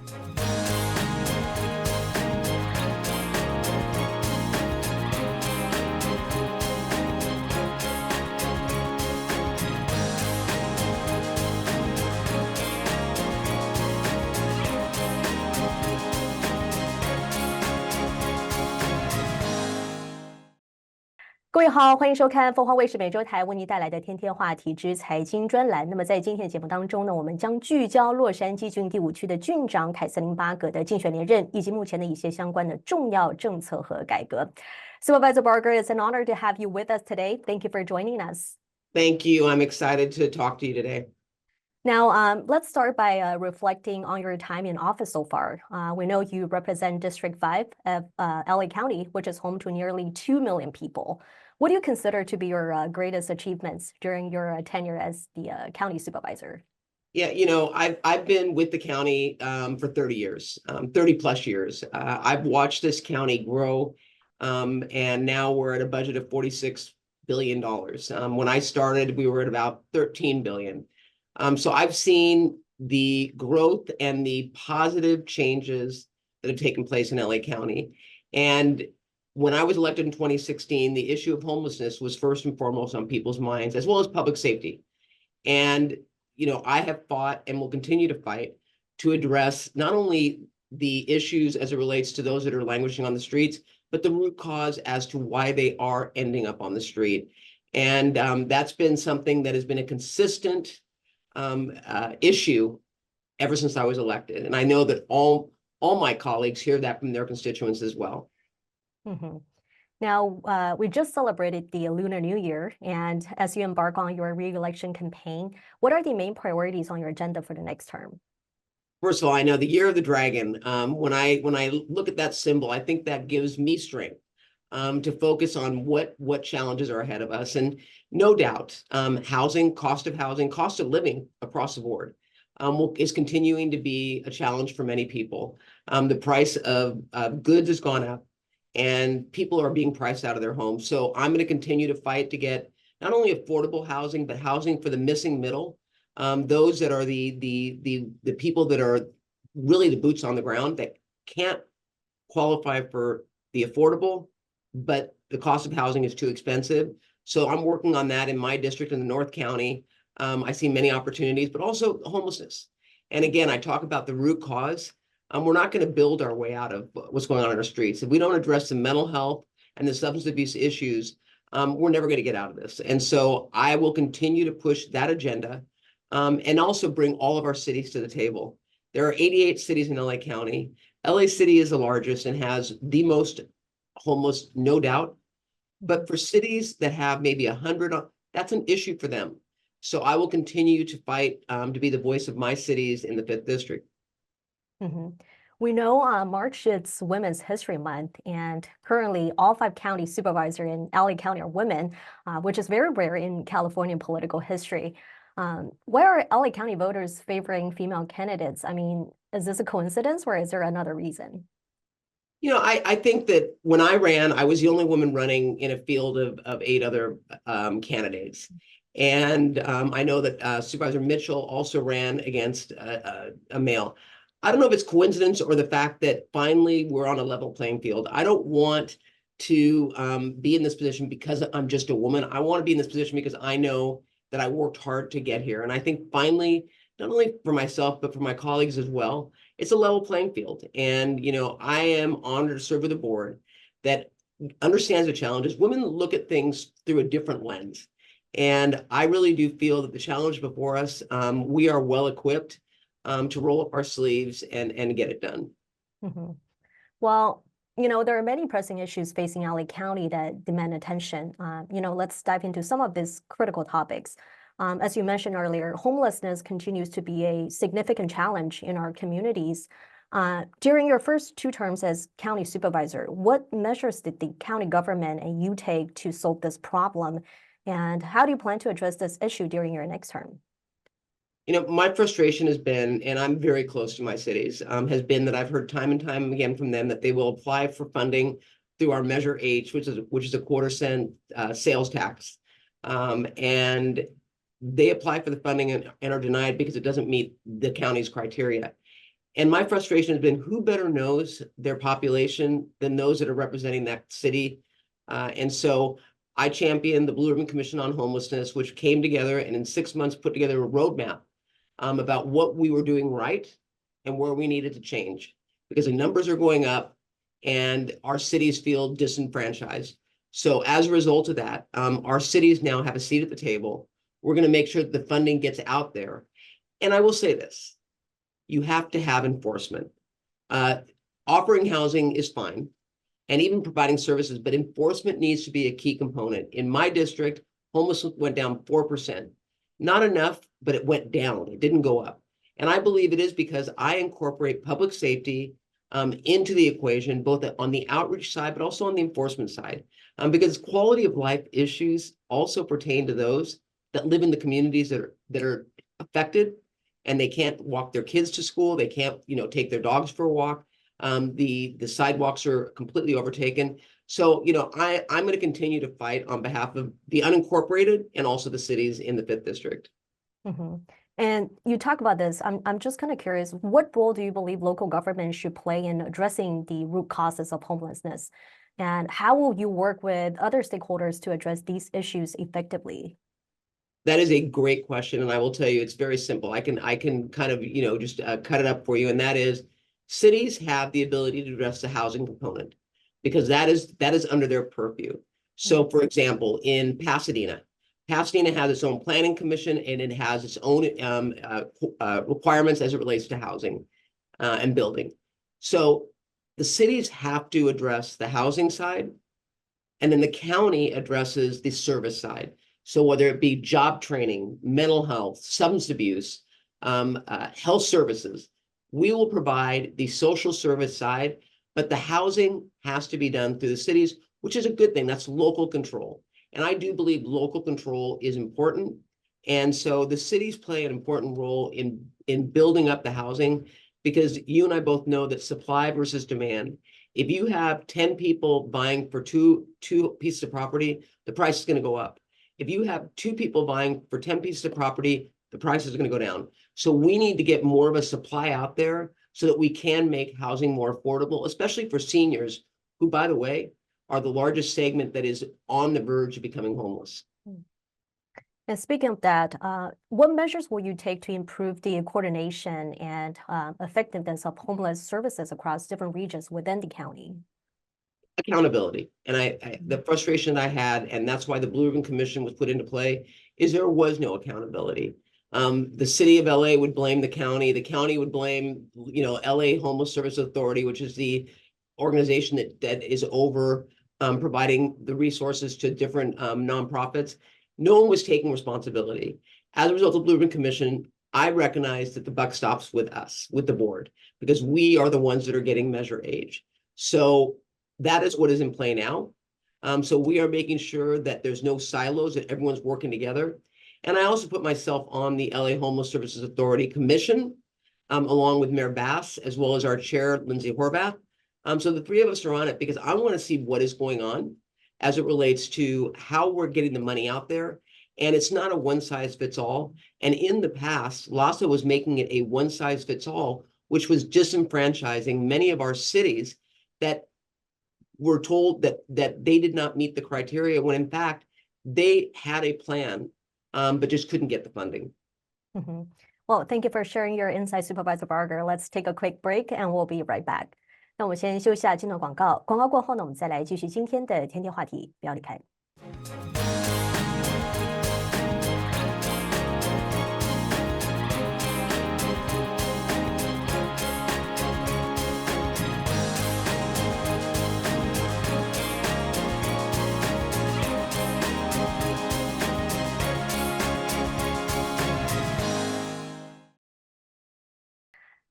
各位好，欢迎收看凤凰卫视美洲台为您带来的天天话题之财经专栏。那么在今天的节目当中呢，我们将聚焦洛杉矶郡第5区的郡长凯瑟琳·巴格的竞选连任，以及目前的一些相关的重要政策和改革。Supervisor Barger, it's an honor to have you with us today. Thank you for joining us. Thank you. I'm excited to talk to you today. Now, let's start by reflecting on your time in office so far. We know you represent District 5 of LA County, which is home to nearly 2 million people. What do you consider to be your greatest achievements during your tenure as the county supervisor? Yeah, I've been with the county for 30 years, 30 plus years. I've watched this county grow, and now we're at a budget of $46 billion. When I started, we were at about $13 billion. So I've seen the growth and the positive changes that have taken place in LA County. And when I was elected in 2016, the issue of homelessness was first and foremost on people's minds, as well as public safety. And, I have fought and will continue to fight to address not only the issues as it relates to those that are languishing on the streets, but the root cause as to why they are ending up on the street. And that's been something that has been a consistent issue ever since I was elected. And I know that all my colleagues hear that from their constituents as well. Mm-hmm. Now, we just celebrated the Lunar New Year, and as you embark on your re-election campaign, what are the main priorities on your agenda for the next term? First of all, I know the Year of the Dragon. When I look at that symbol, I think that gives me strength to focus on what challenges are ahead of us. And no doubt, housing, cost of living across the board is continuing to be a challenge for many people. The price of goods has gone up, and people are being priced out of their homes. So I'm going to continue to fight to get not only affordable housing, but housing for the missing middle, those that are the people that are really the boots on the ground that can't qualify for the affordable, but the cost of housing is too expensive. So I'm working on that in my district in the North County. I see many opportunities, but also homelessness. And again, I talk about the root cause. We're not going to build our way out of what's going on in our streets. If we don't address the mental health and the substance abuse issues, we're never going to get out of this. And so I will continue to push that agenda and also bring all of our cities to the table. There are 88 cities in LA County. LA City is the largest and has the most homeless, no doubt. But for cities that have maybe 100, that's an issue for them. So I will continue to fight to be the voice of my cities in the 5th District. Mm-hmm. We know March is Women's History Month, and currently all 5 county supervisors in LA County are women, which is very rare in Californian political history. Why are LA County voters favoring female candidates? I mean, is this a coincidence or is there another reason? I think that when I ran, I was the only woman running in a field of 8 other candidates. And I know that Supervisor Mitchell also ran against a male. I don't know if it's coincidence or the fact that finally we're on a level playing field. I don't want to be in this position because I'm just a woman. I want to be in this position because I know that I worked hard to get here. And I think finally, not only for myself, but for my colleagues as well, it's a level playing field. And, I am honored to serve with a board that understands the challenges. Women look at things through a different lens. And I really do feel that the challenge before us, we are well equipped to roll up our sleeves and get it done. Mm-hmm. Well, there are many pressing issues facing LA County that demand attention. Let's dive into some of these critical topics. As you mentioned earlier, homelessness continues to be a significant challenge in our communities. During your first 2 terms as county supervisor, what measures did the county government and you take to solve this problem? And how do you plan to address this issue during your next term? My frustration has been, and I'm very close to my cities, has been that I've heard time and time again from them that they will apply for funding through our Measure H, which is a quarter-cent sales tax. And they apply for the funding and are denied because it doesn't meet the county's criteria. And my frustration has been, who better knows their population than those that are representing that city? And so I championed the Blue Ribbon Commission on Homelessness, which came together and in 6 months put together a roadmap about what we were doing right and where we needed to change, because the numbers are going up and our cities feel disenfranchised. So as a result of that, our cities now have a seat at the table. We're going to make sure that the funding gets out there. And I will say this, you have to have enforcement. Offering housing is fine, and even providing services, but enforcement needs to be a key component. In my district, homelessness went down 4%. Not enough, but it went down. It didn't go up. And I believe it is because I incorporate public safety into the equation, both on the outreach side, but also on the enforcement side, because quality of life issues also pertain to those that live in the communities that are affected, and they can't walk their kids to school. They can't, take their dogs for a walk. The sidewalks are completely overtaken. So, I'm going to continue to fight on behalf of the unincorporated and also the cities in the 5th District. Mm-hmm. And you talk about this, I'm just kind of curious, what role do you believe local government should play in addressing the root causes of homelessness? And how will you work with other stakeholders to address these issues effectively? That is a great question, and I will tell you it's very simple. I can kind of just cut it up for you, and that is cities have the ability to address the housing component because that is under their purview. So, for example, in Pasadena has its own planning commission, and it has its own requirements as it relates to housing and building. So the cities have to address the housing side, and then the county addresses the service side. So whether it be job training, mental health, substance abuse, health services, we will provide the social service side, but the housing has to be done through the cities, which is a good thing. That's local control. And I do believe local control is important. And so the cities play an important role in building up the housing, because you and I both know that supply versus demand. If you have 10 people buying for two pieces of property, the price is going to go up. If you have 2 people buying for 10 pieces of property, the price is going to go down. So we need to get more of a supply out there so that we can make housing more affordable, especially for seniors, who, by the way, are the largest segment that is on the verge of becoming homeless. And speaking of that, what measures will you take to improve the coordination and effectiveness of homeless services across different regions within the county? Accountability. And the frustration I had, and that's why the Blue Ribbon Commission was put into play, is there was no accountability. The city of LA would blame the county would blame, LA Homeless Service Authority, which is the organization that is over providing the resources to different nonprofits. No one was taking responsibility. As a result of the Blue Ribbon Commission, I recognize that the buck stops with us, with the board, because we are the ones that are getting Measure Age. So that is what is in play now. So we are making sure that there's no silos, that everyone's working together. And I also put myself on the LA Homeless Services Authority Commission, along with Mayor Bass, as well as our chair, Lindsay Horvath. So the 3 of us are on it because I want to see what is going on as it relates to how we're getting the money out there. And it's not a one size fits all. And in the past, LAHSA was making it a one size fits all, which was disenfranchising many of our cities that were told that they did not meet the criteria, when in fact they had a plan, but just couldn't get the funding. Mm-hmm. Well, thank you for sharing your insights, Supervisor Barger. Let's take a quick break and we'll be right back. 那我们先休息下，进入广告。广告过后呢，我们再来继续今天的天天话题，不要离开。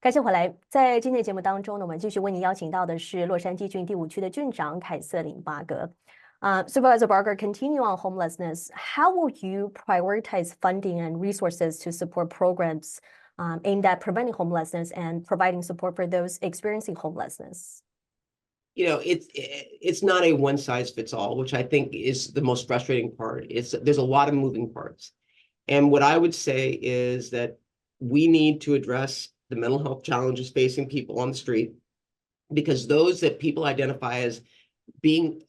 感谢回来，在今天的节目当中呢，我们继续为您邀请到的是洛杉矶郡第5区的郡长凯瑟琳·巴格。Supervisor Barger, continue on homelessness. How will you prioritize funding and resources to support programs aimed at preventing homelessness and providing support for those experiencing homelessness? It's not a one size fits all, which I think is the most frustrating part. There's a lot of moving parts. And what I would say is that we need to address the mental health challenges facing people on the street, because those that people identify as being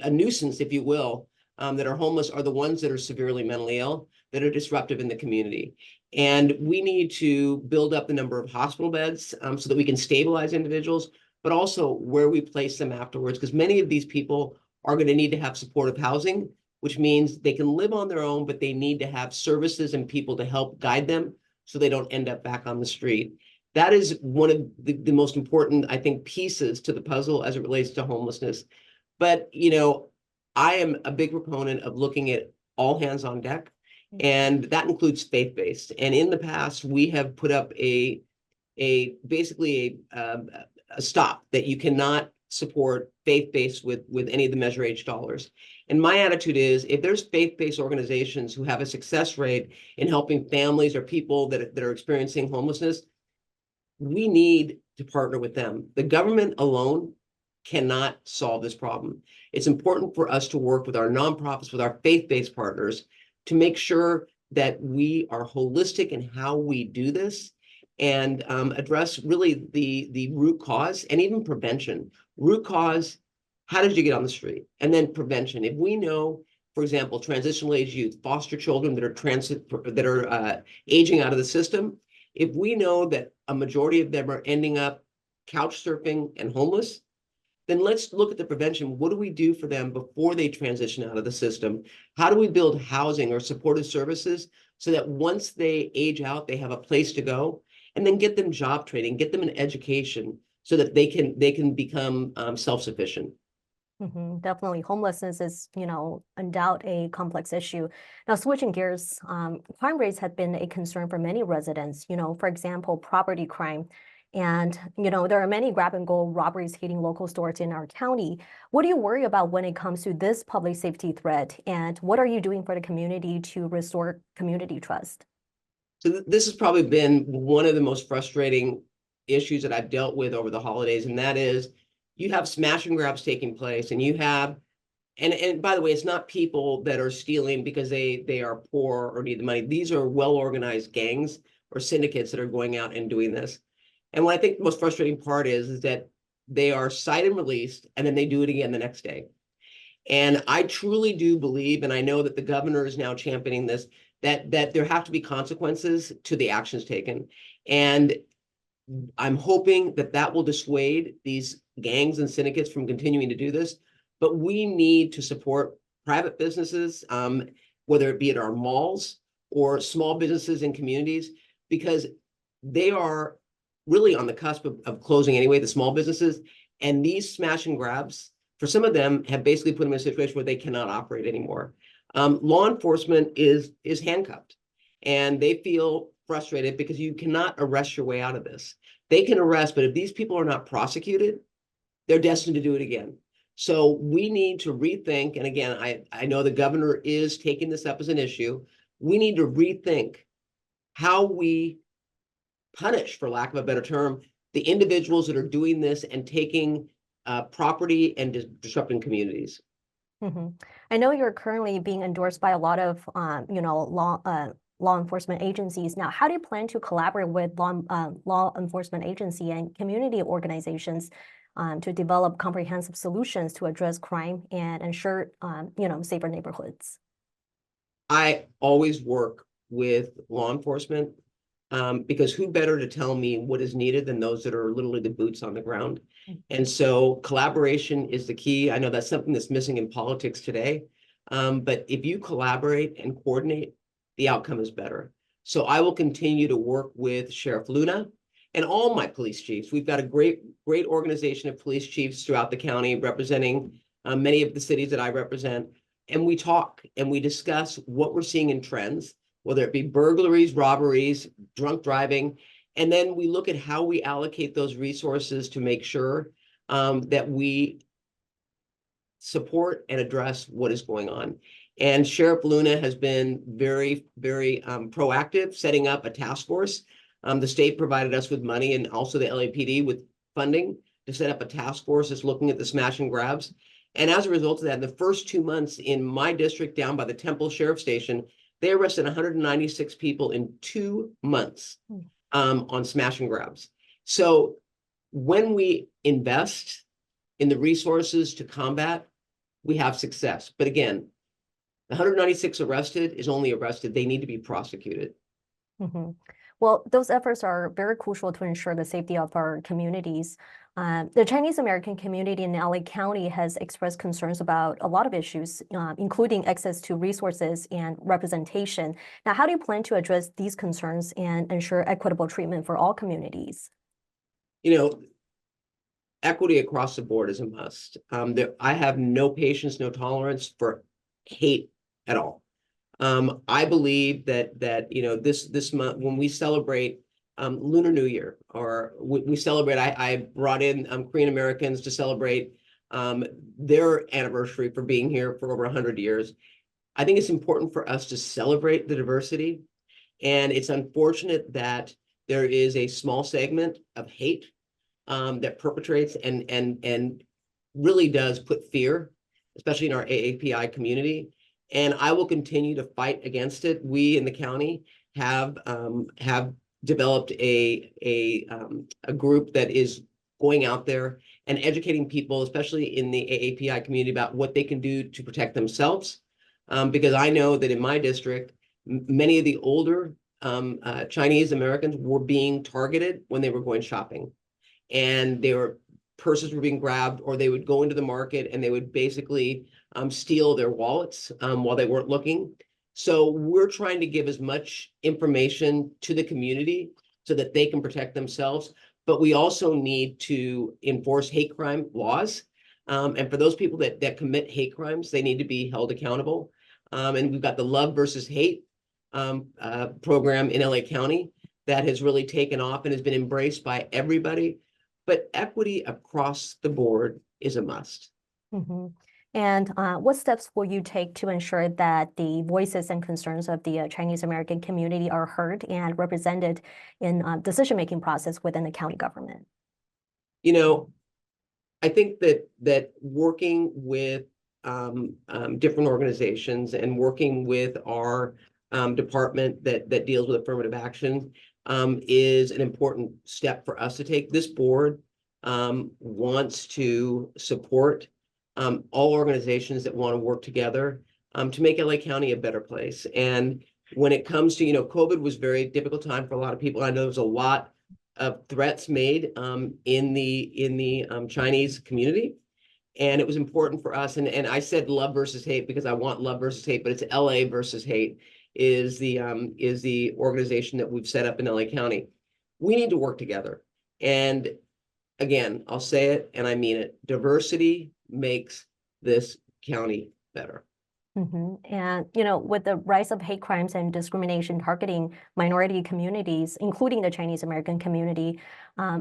a nuisance, if you will, that are homeless are the ones that are severely mentally ill, that are disruptive in the community. And we need to build up the number of hospital beds so that we can stabilize individuals, but also where we place them afterwards, because many of these people are going to need to have supportive housing, which means they can live on their own, but they need to have services and people to help guide them so they don't end up back on the street. That is one of the most important, I think, pieces to the puzzle as it relates to homelessness. But, you know, I am a big proponent of looking at all hands on deck, and that includes faith-based. And in the past, we have put up basically a stop that you cannot support faith-based with any of the Measure H dollars. And my attitude is, if there's faith-based organizations who have a success rate in helping families or people that are experiencing homelessness, we need to partner with them. The government alone cannot solve this problem. It's important for us to work with our nonprofits, with our faith-based partners, to make sure that we are holistic in how we do this and address really the root cause and even prevention. Root cause, how did you get on the street? And then prevention. If we know, for example, transitional age youth, foster children that are aging out of the system, if we know that a majority of them are ending up couch surfing and homeless, then let's look at the prevention. What do we do for them before they transition out of the system? How do we build housing or supportive services so that once they age out, they have a place to go? And then get them job training, get them an education so that they can become self-sufficient. Definitely. Homelessness is, undoubtedly a complex issue. Now, switching gears, crime rates have been a concern for many residents, for example, property crime. And, there are many grab and go robberies hitting local stores in our county. What do you worry about when it comes to this public safety threat? And what are you doing for the community to restore community trust? So this has probably been one of the most frustrating issues that I've dealt with over the holidays, and that is you have smash and grabs taking place, and you have, and by the way, it's not people that are stealing because they are poor or need the money. These are well-organized gangs or syndicates that are going out and doing this. And what I think the most frustrating part is that they are cited and released, and then they do it again the next day. And I truly do believe, and I know that the governor is now championing this, that there have to be consequences to the actions taken. And I'm hoping that will dissuade these gangs and syndicates from continuing to do this. But we need to support private businesses, whether it be at our malls or small businesses in communities, because they are really on the cusp of closing anyway, the small businesses. And these smash and grabs, for some of them, have basically put them in a situation where they cannot operate anymore. Law enforcement is handcuffed, and they feel frustrated because you cannot arrest your way out of this. They can arrest, but if these people are not prosecuted, they're destined to do it again. So we need to rethink, and again, I know the governor is taking this up as an issue. We need to rethink how we punish, for lack of a better term, the individuals that are doing this and taking property and disrupting communities. I know you're currently being endorsed by a lot of, law enforcement agencies. Now, how do you plan to collaborate with law enforcement agency and community organizations to develop comprehensive solutions to address crime and ensure, safer neighborhoods? I always work with law enforcement because who better to tell me what is needed than those that are literally the boots on the ground. And so collaboration is the key. I know that's something that's missing in politics today. But if you collaborate and coordinate, the outcome is better. So I will continue to work with Sheriff Luna and all my police chiefs. We've got a great organization of police chiefs throughout the county representing many of the cities that I represent. And we talk and we discuss what we're seeing in trends, whether it be burglaries, robberies, drunk driving. And then we look at how we allocate those resources to make sure that we support and address what is going on. And Sheriff Luna has been very, very proactive, setting up a task force. The state provided us with money and also the LAPD with funding to set up a task force that's looking at the smash and grabs. And as a result of that, in the first 2 months in my district down by the Temple Sheriff Station, they arrested 196 people in 2 months. on smash and grabs. So when we invest in the resources to combat, we have success. But again, the 196 arrested is only arrested. They need to be prosecuted. Mm-hmm. Well, those efforts are very crucial to ensure the safety of our communities. The Chinese American community in LA County has expressed concerns about a lot of issues, including access to resources and representation. Now, how do you plan to address these concerns and ensure equitable treatment for all communities? Equity across the board is a must. I have no patience, no tolerance for hate at all. I believe that this month when we celebrate Lunar New Year, or we celebrate, I brought in Korean Americans to celebrate their anniversary for being here for over 100 years. I think it's important for us to celebrate the diversity, and it's unfortunate that there is a small segment of hate that perpetrates and really does put fear, especially in our AAPI community. And I will continue to fight against it. We in the county have developed a group that is going out there and educating people, especially in the AAPI community, about what they can do to protect themselves. Because I know that in my district, many of the older Chinese Americans were being targeted when they were going shopping, and purses were being grabbed, or they would go into the market and they would basically steal their wallets while they weren't looking. So we're trying to give as much information to the community so that they can protect themselves. But we also need to enforce hate crime laws. And for those people that commit hate crimes, they need to be held accountable. And we've got the Love versus Hate program in LA County that has really taken off and has been embraced by everybody. But equity across the board is a must. Mm-hmm. And what steps will you take to ensure that the voices and concerns of the Chinese American community are heard and represented in decision-making process within the county government? I think that working with different organizations and working with our department that deals with affirmative action is an important step for us to take. This board wants to support all organizations that want to work together to make LA County a better place. And when it comes to, COVID was a very difficult time for a lot of people. I know there was a lot of threats made in the Chinese community. And it was important for us. And I said love versus hate because I want love versus hate, but it's LA versus hate is the organization that we've set up in LA County. We need to work together. And again, I'll say it and I mean it. Diversity makes this county better. Mm-hmm. And, with the rise of hate crimes and discrimination targeting minority communities, including the Chinese American community,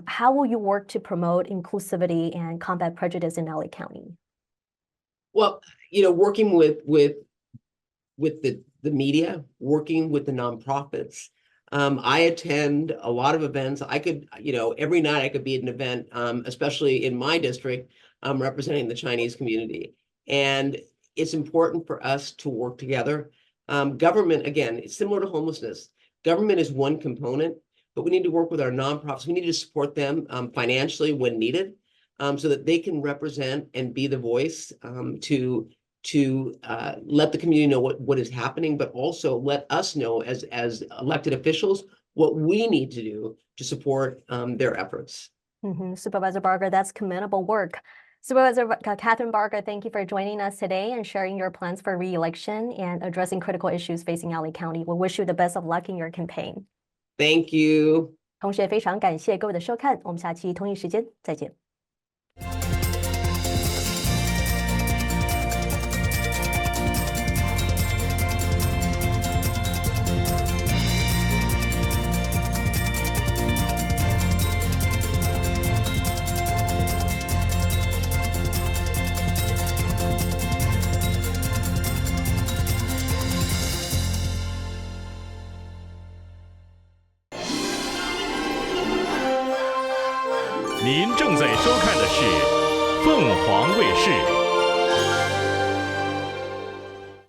how will you work to promote inclusivity and combat prejudice in LA County? Well, working with the media, working with the nonprofits. I attend a lot of events. I could, every night I could be at an event, especially in my district, representing the Chinese community. And it's important for us to work together. Government, again, it's similar to homelessness. Government is one component, but we need to work with our nonprofits. We need to support them financially when needed, so that they can represent and be the voice to let the community know what is happening, but also let us know as elected officials what we need to do to support their efforts. Mm-hmm. Supervisor Barger, that's commendable work. Supervisor Catherine Barger, thank you for joining us today and sharing your plans for re-election and addressing critical issues facing LA County. We wish you the best of luck in your campaign. Thank you. 同时也非常感谢各位的收看，我们下期同一时间再见。您正在收看的是凤凰卫视。